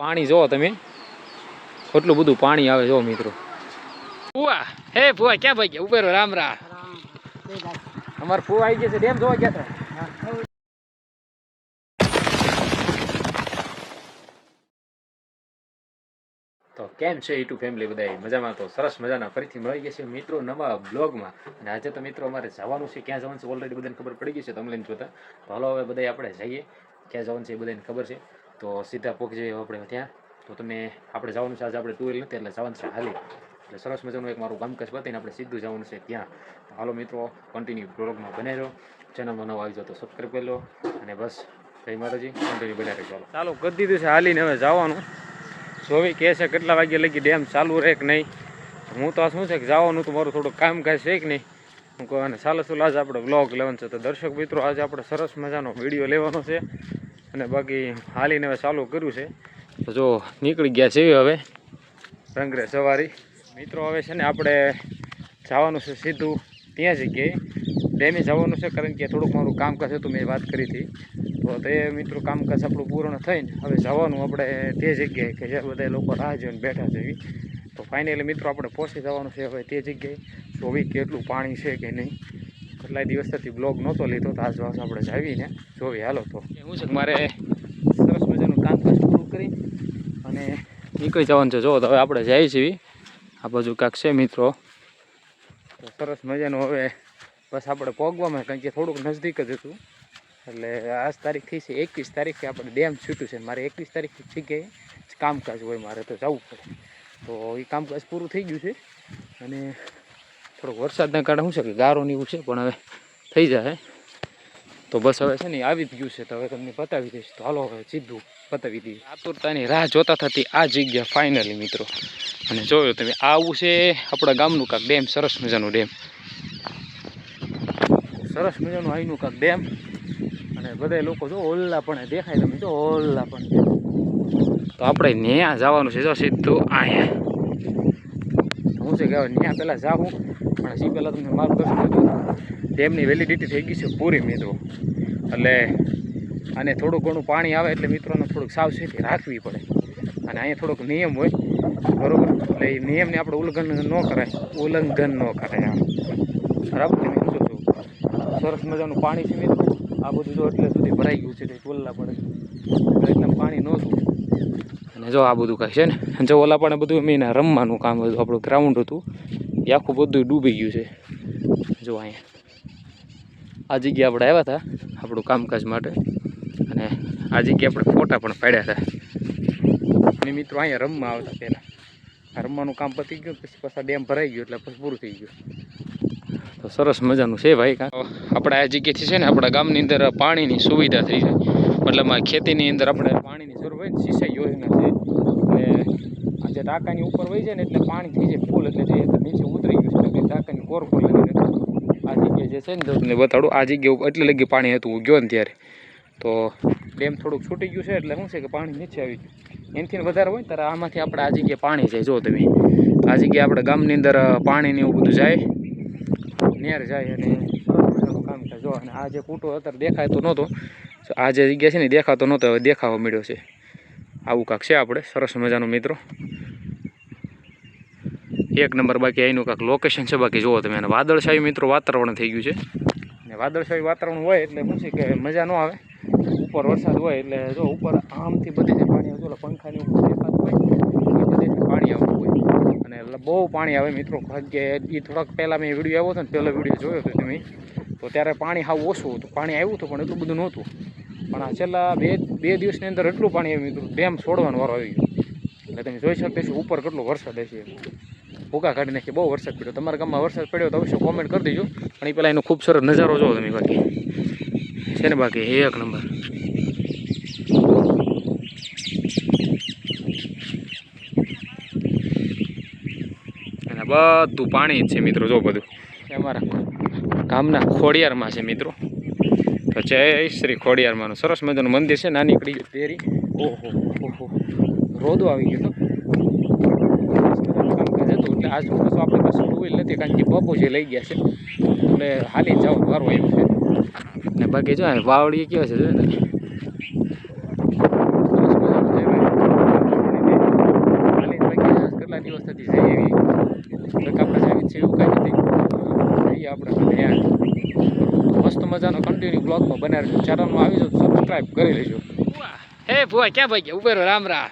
પાણી જો તમે કેટલું બધું પાણી આવે જો મિત્રો. ફુવા હે ફુવા ક્યાં ભાઈ ગયા ઉપર રામ રામ. અમાર ફુવા આવી ગયા છે ડેમ જોવા ગયા હતા. તો કેમ છે યુટ્યુબ ફેમિલી બધા મજામાં? તો સરસ મજાના ફરીથી મળી ગયા છે મિત્રો નવા બ્લોગમાં. અને આજે તો મિત્રો અમારે જવાનું છે. ક્યાં જવાનું છે ઓલરેડી બધાને ખબર પડી ગઈ છે તમને જોતા. તો હાલો હવે બધા આપણે જઈએ. ક્યાં જવાનું છે એ બધાને ખબર છે. તો સીધા પહોંચી જઈએ આપણે ત્યાં. તો તમે આપણે જવાનું છે આજે આપણે ટુ વ્હીલર નથી એટલે જવાનું છે હાલી. એટલે સરસ મજાનું એક મારું કામકાજ પતીને આપણે સીધું જવાનું છે ત્યાં. તો હાલો મિત્રો કન્ટિન્યુ બ્લોગમાં બને રહો. ચેનલમાં નવા આવી જાઓ તો સબસ્ક્રાઈબ કરી લો. અને બસ જય માતાજી કન્ટિન્યુ બનાવી ચાલો. ચાલો કરી દીધું છે હાલીને હવે જવાનું. જોવી કહે છે કેટલા વાગ્યા લગી ડેમ ચાલુ રહે કે નહીં. હું તો શું છે કે જવાનું તો મારું થોડું કામકાજ છે કે નહીં. હું કહું અને ચાલો ચાલો આજે આપણે બ્લોગ લેવાનું છે. તો દર્શક મિત્રો આજે આપણે સરસ મજાનો વિડીયો લેવાનો છે. અને બાકી હાલીને હવે ચાલુ કર્યું છે. તો જો નીકળી ગયા છે હવે રંગરે સવારી મિત્રો. હવે છે ને આપણે જવાનું છે સીધું ત્યાં જગ્યાએ ડેમે જવાનું છે. કારણ કે થોડુંક મારું કામકાજ હતું મેં વાત કરી હતી. તો તે મિત્રો કામકાજ આપણું પૂર્ણ થઈને હવે જવાનું આપણે તે જગ્યાએ કે જ્યાં બધા લોકો રાહ જોઈને બેઠા છે. તો ફાઇનલી મિત્રો આપણે પહોંચી જવાનું છે હવે તે જગ્યાએ. જોવી કેટલું પાણી છે કે નહીં. કેટલાય દિવસથી બ્લોગ નહોતો લીધો તો આજ વાસ આપણે જાવીને જોવી. હાલો તો હું છે મારે સરસ મજાનું કામકાજ પૂરું કરી અને નીકળી જવાનું છે. જો તો હવે આપણે જઈએ છીએ આ બાજુ કાંક છે મિત્રો. તો સરસ મજાનું હવે બસ આપણે પહોંચવામાં કારણ કે થોડુંક નજદીક જ હતું. એટલે આજ તારીખ થઈ છે 21 તારીખે આપણે ડેમ છૂટ્યું છે. મારે 21 તારીખ જગ્યાએ કામકાજ હોય મારે તો જવું પડે. તો એ કામકાજ પૂરું થઈ ગયું છે. અને થોડોક વરસાદના કારણે શું છે કે ગારો ને એવું છે પણ હવે થઈ જાય. તો બસ હવે છે ને આવી જ ગયું છે. તો હવે તમને બતાવી દઈશ. તો હાલો હવે સીધું બતાવી દઈએ. આતુરતાની રાહ જોતા થતી આ જગ્યા ફાઇનલી મિત્રો. અને જોયો તમે આવું છે આપણા ગામનું કાંક ડેમ. સરસ મજાનું ડેમ. સરસ મજાનું અહીંનું કાંક ડેમ. અને બધા લોકો જો ઓલ્લા પણ દેખાય તમે જો ઓલ્લા પણ. તો આપણે ત્યાં જવાનું છે જો સીધું અહીંયા. હું છે કે ત્યાં પહેલાં જાઉં પણ સી પહેલાં તમને મારું દર્શન હતું. ડેમની વેલિડિટી થઈ ગઈ છે પૂરી મિત્રો. એટલે અને થોડું ઘણું પાણી આવે એટલે મિત્રોને થોડુંક સાવચેતી રાખવી પડે. અને અહીંયા થોડોક નિયમ હોય બરાબર. એટલે એ નિયમને આપણે ઉલ્લંઘન ન કરાય બરાબર. તમે સમજો છો સરસ મજાનું પાણી છે મિત્રો. આ બધું જો એટલે સુધી ભરાઈ ગયું છે કંઈ ઓલા પડે એકદમ પાણી નહોતું. અને જો આ બધું કાંઈ છે ને જો ઓલા પણ બધું મેં રમવાનું કામ હતું. આપણું ગ્રાઉન્ડ હતું એ આખું બધું ડૂબી ગયું છે. જો અહીંયા આ જગ્યાએ આપણે આવ્યા હતા આપણું કામકાજ માટે. અને આ જગ્યાએ આપણે ફોટા પણ પાડ્યા હતા. અને મિત્રો અહીંયા રમવા આવતા પહેલાં. આ રમવાનું કામ પતી ગયું પછી પાછા ડેમ ભરાઈ ગયો એટલે પછી પૂરું થઈ ગયું. તો સરસ મજાનું છે ભાઈ. આપણે આ જગ્યાએથી છે ને આપણા ગામની અંદર પાણીની સુવિધા થઈ જાય. મતલબ ખેતીની અંદર આપણે પાણીની જરૂર હોય ને સિંચાઈ યોજના છે. અને આ જે ટાંકાની ઉપર વહી જાય ને એટલે પાણી થઈ જાય ફૂલ. એટલે જે નીચે ઉતરી ગયું છે ટાંકાની કોર ફૂલ લગીને આ જગ્યાએ જે છે ને તો તમને બતાડું. આ જગ્યાએ એટલે લગી પાણી હતું હું ગયો ને ત્યારે. તો ડેમ થોડુંક છૂટી ગયું છે એટલે શું છે કે પાણી નીચે આવી ગયું. એનાથી વધારે હોય ને ત્યારે આમાંથી આપણે આ જગ્યાએ પાણી જાય. જો તમે આ જગ્યાએ આપણે ગામની અંદર પાણીને એવું બધું જાય નેર જાય. અને કામ થાય જો. અને આ જે કૂટો અત્યારે દેખાતો નહોતો. આ જે જગ્યા છે ને દેખાતો નહોતો હવે દેખાવા મળ્યો છે. આવું કાંક છે આપણે સરસ મજાનું મિત્રો. એક નંબર. બાકી અહીંનું કાંક લોકેશન છે બાકી જુઓ તમે. અને વાદળછાયું મિત્રો વાતાવરણ થઈ ગયું છે. અને વાદળછાયું વાતાવરણ હોય એટલે શું છે કે મજા ન આવે. ઉપર વરસાદ હોય એટલે જો ઉપર આમથી બધેથી પાણી આવતું એટલે પંખાની ઉપર દેખાતું હોય એ બધેથી પાણી આવતું હોય. અને એટલે બહુ પાણી આવે મિત્રો. કારણ કે એ થોડાક પહેલાં મેં વિડીયો આવ્યો હતો ને પહેલો વિડીયો જોયો હતો તમે તો ત્યારે પાણી સાવ ઓછું હતું. પાણી આવ્યું હતું પણ એટલું બધું નહોતું. પણ આ છેલ્લા બે દિવસની અંદર એટલું પાણી આવ્યું મિત્રો. ડેમ છોડવાનો વારો આવી ગયો. એટલે તમે જોઈ શકતા છો ઉપર કેટલો વરસાદ હશે. ભૂકા કાઢી નાખી બહુ વરસાદ પડ્યો. તમારા ગામમાં વરસાદ પડ્યો તો અવશ્ય કોમેન્ટ કરી દેજો. પણ એ પહેલાં એનો ખૂબ સરસ નજારો જોવો તમે. બાકી છે ને બાકી એક નંબર. અને બધું પાણી જ છે મિત્રો. જો બધું અમારા ગામના ખોડિયારમાં છે મિત્રો. તો જય શ્રી ખોડિયારમાંનું સરસ મજાનું મંદિર છે. નાની કડી તેરી. ઓહો ઓહો રોદો આવી ગયો. કામકાજ હતું એટલે આજ પાછું આપણે પાસે ટુ વ્હીલ નથી કારણ કે બાપુજી લઈ ગયા છે. એટલે હાલી જવાનું વારો આવ્યું છે. ને બાકી જો વાવડી કેવા છે કન્ટિન્યુ બ્લોગમાં બનાવી રહેજો. ચેનલમાં આવી જાઓ સબસ્ક્રાઈબ કરી લેજો. હે ફુવા ક્યાં ભાઈ ગયા? ઉભેરો રામ રામ.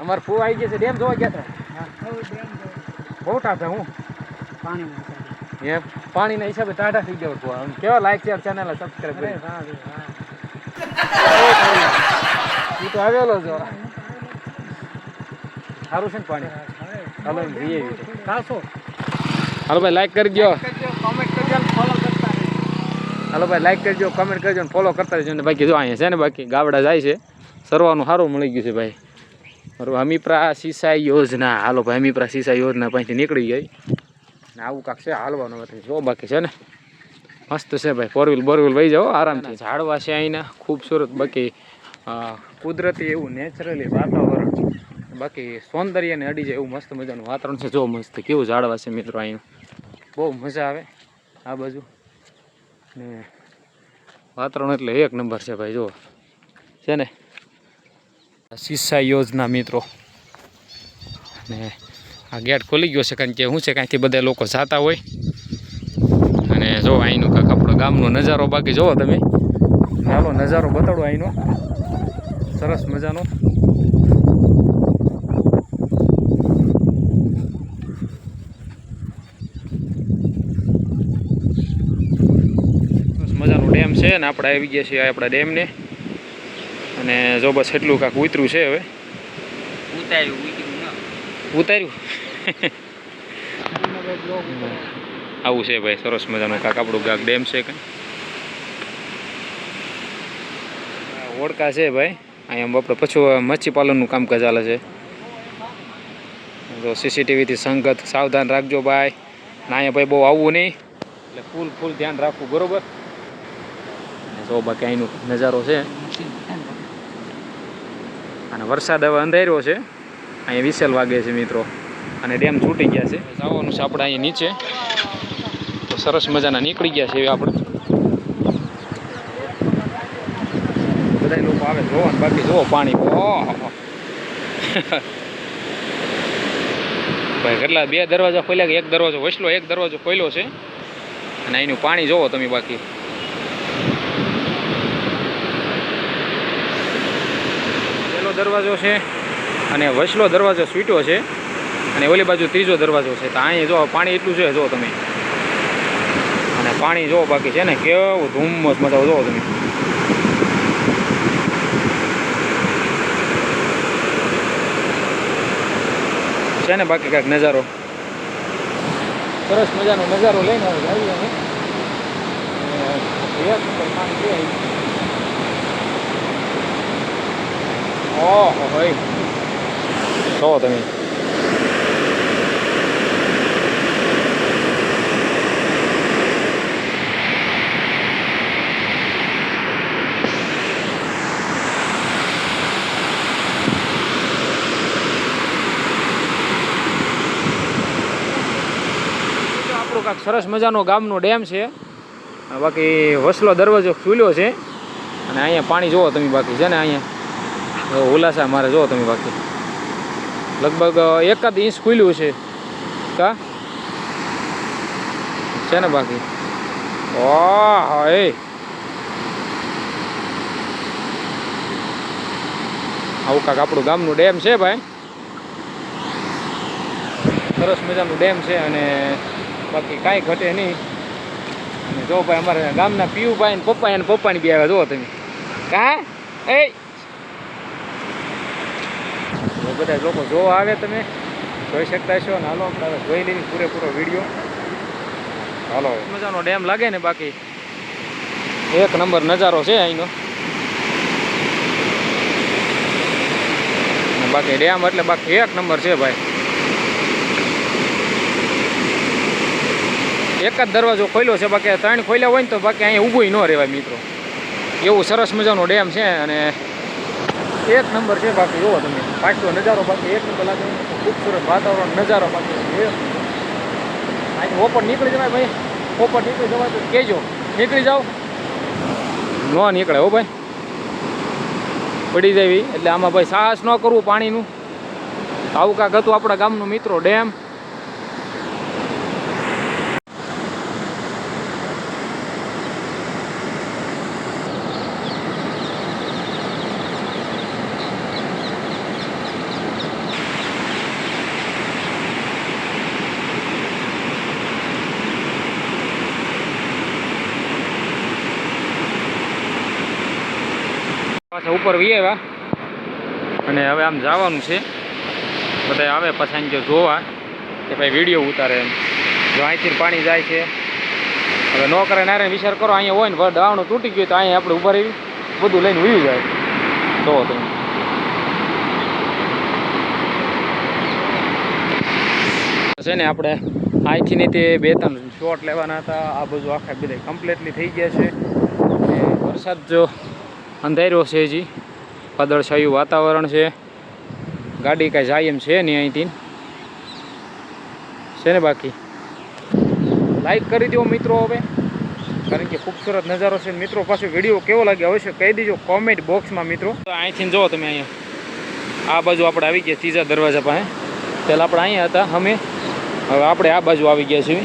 અમારે ફુવા આવી ગયા છે. ડેમ જોવા ગયા હતા. બહુ ટાઢા હું એ પાણીના હિસાબે ટાઢા થઈ ગયા ફુવા. કેવા લાઈક શેર ચેનલ સબસ્ક્રાઈબ કરી. તું તો આવેલો છો. સારું છે ને પાણી? હાલો એમ જઈએ. હાલો ભાઈ લાઈક કરી દો. હાલો ભાઈ લાઈક કરજો, કમેન્ટ કરજો ને ફોલો કરતા રહેજો. ને બાકી જો અહીંયા છે ને બાકી ગાવડા જાય છે. સરવાનું સારું મળી ગયું છે ભાઈ. બરાબર હમીપરા સિંચાઈ યોજના. હાલો ભાઈ હમીપરા સિંચાઈ યોજના પાસેથી નીકળી ગઈ ને આવું કાંક છે હાલવાનું નથી. જો બાકી છે ને મસ્ત છે ભાઈ. ફોરવ્હીલ બોરવ્હીલ વહી જાઓ આરામથી. ઝાડવા છે અહીંના ખૂબસૂરત. બાકી કુદરતી એવું નેચરલી વાતાવરણ. બાકી સૌંદર્યને અડી જાય એવું મસ્ત મજાનું વાતાવરણ છે. જો મસ્ત કેવું ઝાડવા છે મિત્રો અહીંનું. બહુ મજા આવે આ બાજુ ને વાતાવરણ એટલે એક નંબર છે ભાઈ. જો છે ને સિંચાઈ યોજના મિત્રો. અને આ ગેટ ખોલી ગયો છે કારણ કે શું છે કાંઈથી બધા લોકો જતા હોય. અને જો અહીંનું કાંક આપણો ગામનો નજારો બાકી જોવો તમે. ચાલો નજારો બતાડો અહીંનો સરસ મજાનો. મજાનું ડેમ છે ને આપણે આવી ગયા છીએ આપણા ડેમને. અને જો બસ એટલું કાંક ઉતર્યું છે હવે. ઉતાર્યું આવું છે ભાઈ. સરસ મજાનું કાંક આપણું કાંક ડેમ છે કંઈ ઓળખા છે ભાઈ. અહીંયા આપણે પછી મચ્છી પાલનનું કામકાજ ચાલે છે. તો સીસીટીવીથી સંગત સાવધાન રાખજો ભાઈ. ને અહીંયા ભાઈ બહુ આવવું નહીં એટલે ફૂલ ધ્યાન રાખવું બરોબર. જો બાકી અહીંનો નજારો છે. અને વરસાદ હવે અંધાર્યો છે. અહીંયા વિસેલ વાગે છે મિત્રો. અને ડેમ છૂટી ગયા છે. જવાનું છે આપણે અહીંયા નીચે. તો સરસ મજાના નીકળી ગયા છે આપણે. બધા લોકો આવે જોવાનું. બાકી જુઓ પાણી ભાઈ કેટલા 2 દરવાજા ખોલ્યા કે 1 દરવાજો વસલો 1 દરવાજો ખોલ્યો છે. અને અહીંનું પાણી જોવો તમે. બાકી પહેલો દરવાજો છે અને વસલો દરવાજો છૂટ્યો છે. અને ઓલી બાજુ ત્રીજો દરવાજો છે. તો અહીંયા જો પાણી એટલું છે જો તમે. અને પાણી જો બાકી છે ને કેવું ધુમ્મસ મજા જોવો તમે. છે ને બાકી કાંઈક નજારો સરસ મજાનો નજારો લઈને આવીએ અમે. પાણી છે. ઓહો ભાઈ જો તમે. આપણું કાંક સરસ મજાનો ગામનો ડેમ છે. બાકી વસલો દરવાજો ખુલ્યો છે. અને અહીંયા પાણી જોવો તમે. બાકી છે ને અહીંયા ઉલાસા મારે જોવો તમે. બાકી લગભગ 1 ઇંચ ખુલ્યું છે કા છે ને. બાકી ઓહ એ આવું કાંક આપણું ગામનું ડેમ છે ભાઈ. સરસ મજાનું ડેમ છે. અને બાકી કાંઈ ઘટે નહીં. અને જો ભાઈ અમારે ગામના પીયુભાઈ ને પપ્પાની બી આવ્યા જુઓ તમે. કા એ બધા લોકો જોવા આવે તમે જોઈ શકતા છો. ને હાલો આપણે જોઈ લઈએ પૂરેપૂરો વિડીયો. હાલો મજાનો ડેમ લાગે ને. બાકી 1 નંબર નજારો છે અહીંનો. બાકી ડેમ એટલે બાકી 1 નંબર છે ભાઈ. 1 જ દરવાજો ખોલ્યો છે. બાકી 3 ખોલ્યા હોય ને તો બાકી અહીંયા ઊભું ન રહેવાય મિત્રો. એવું સરસ મજાનો ડેમ છે. અને 1 નંબર છે. બાકી જોવો તમે પાછો નજારો બાકી 1 નંબર લાગે. ખૂબસૂરત વાતાવરણ નજારો બાકી અહીંથી ઓપર નીકળી જવાય ભાઈ. ઓપર નીકળી જવાય તો કહેજો. નીકળી જાઓ ન નીકળે હો ભાઈ. પડી જાય એટલે આમાં ભાઈ સાહસ ન કરવું પાણીનું. આવું કાંક હતું આપણા ગામનું મિત્રો ડેમ. પાછા ઉપર વી આવ્યા અને હવે આમ જવાનું છે. બધા આવે પાછા અહીં જોવા કે ભાઈ વિડીયો ઉતારે એમ. જો અહીંથી પાણી જાય છે. હવે ન કરે નારે વિચાર કરો અહીંયા હોય ને દાવણું તૂટી ગયું તો અહીંયા આપણે ઉભા રહી બધું લઈને વયું જાય. જો તમે છે ને આપણે અહીંથી ને તે 2-3 શોટ લેવાના હતા. આ બાજુ આખા બધા કમ્પ્લીટલી થઈ ગયા છે. વરસાદ જો અંધાર્યો છે, હજી વાદળછાયું વાતાવરણ છે. ગાડી કાંઈ જાય એમ છે નહીં અહીંથી છે ને. બાકી લાઈક કરી દો મિત્રો હવે, કારણ કે ખૂબસૂરત નજારો છે. મિત્રો પાછો વિડીયો કેવો લાગે અવશ્ય કહી દેજો કોમેન્ટ બોક્સમાં મિત્રો. અહીંથી જો તમે અહીંયા આ બાજુ આપણે આવી ગયા ત્રીજા દરવાજા પાસે. પહેલાં આપણે અહીંયા હતા અમે, હવે આપણે આ બાજુ આવી ગયા છીએ.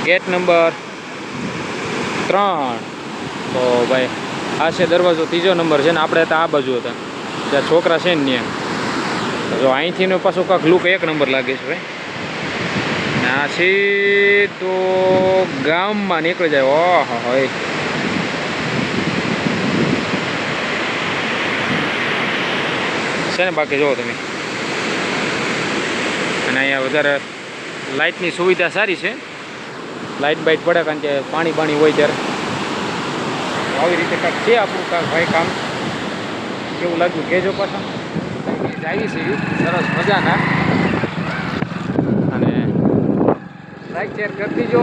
Gate number 3. તો ભાઈ આ છે દરવાજો ત્રીજો નંબર છે ને. આપણે હતા આ બાજુ હતા ત્યાં છોકરા છે ને ત્યાં. જો અહીંથી પાછું કાંક લુક 1 નંબર લાગે છે ભાઈ. આ સીધો ગામમાં નીકળી જાય. ઓહો હોય છે ને. બાકી જુઓ તમે, અને અહીંયા વધારે લાઇટની સુવિધા સારી છે. લાઇટ બાઇટ પડે કારણ કે પાણી હોય ત્યારે. આવી રીતે કાંઈક છે આપણું કાંઈક ભાઈ કામ. કેવું લાગ્યું કહેજો પાછા. આવી છે સરસ મજાના. અને લાઈક શેર કરી દીજો.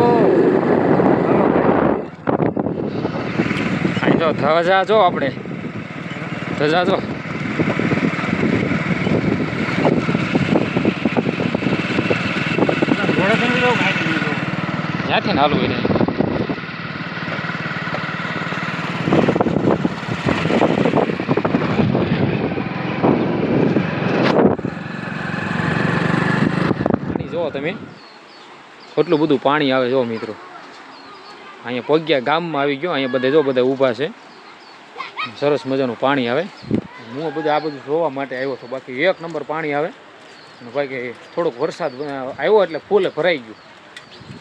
અહીં જો ધજા જો આપણે ધજા જો ત્યાંથી ને હાલવું એને. જો તમે કેટલું બધું પાણી આવે. જો મિત્રો અહીંયા પગ્યા ગામમાં આવી ગયો. અહીંયા બધા જો બધા ઊભા છે. સરસ મજાનું પાણી આવે. હું બધા આ બધું જોવા માટે આવ્યો હતો. બાકી 1 નંબર પાણી આવે. અને ભાઈ કે થોડોક વરસાદ આવ્યો એટલે ફૂલે ભરાઈ ગયું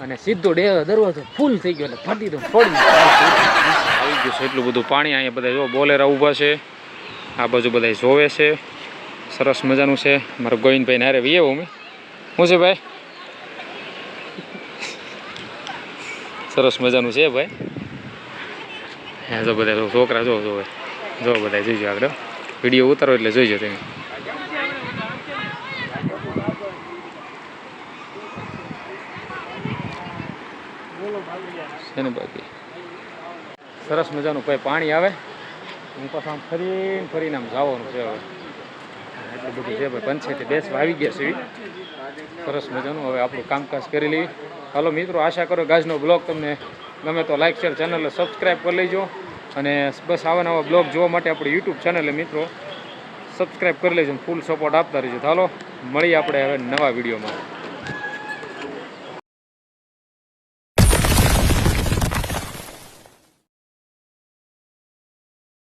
અને સીધો દરવાજો ફૂલ થઈ ગયો એટલે ફાટી દો છોડી આવી ગયું છે. એટલું બધું પાણી અહીંયા બધા જો બોલેરા ઊભા છે. આ બાજુ બધા જોવે છે. સરસ મજાનું છે. મારા ગોવિંદભાઈ નારે વી આવ્યો મેં. શું છે ભાઈ? સરસ મજાનું છે ભાઈ. હા જો બધા છોકરા જો બધા જોઈજો. આગળ વિડીયો ઉતારો એટલે જોઈજો તમે. છે ને. બાકી સરસ મજાનું ભાઈ પાણી આવે. હું પાછું આમ ફરીને આમ જવાનું છે. હવે એટલું બધું છે ભાઈ. પંચાયતે બેસવા આવી ગયા છે. સરસ મજાનું. હવે આપણું કામકાજ કરી લઈએ. હાલો મિત્રો, આશા કરો ગાજનો બ્લોગ તમને ગમે તો લાઈક શેર ચેનલને સબસ્ક્રાઈબ કરી લેજો. અને બસ આવા નવા બ્લોગ જોવા માટે આપણી યુટ્યુબ ચેનલે મિત્રો સબસ્ક્રાઈબ કરી લેજો. ફૂલ સપોર્ટ આપતા રહેજો. હાલો મળીએ આપણે હવે નવા વિડીયોમાં.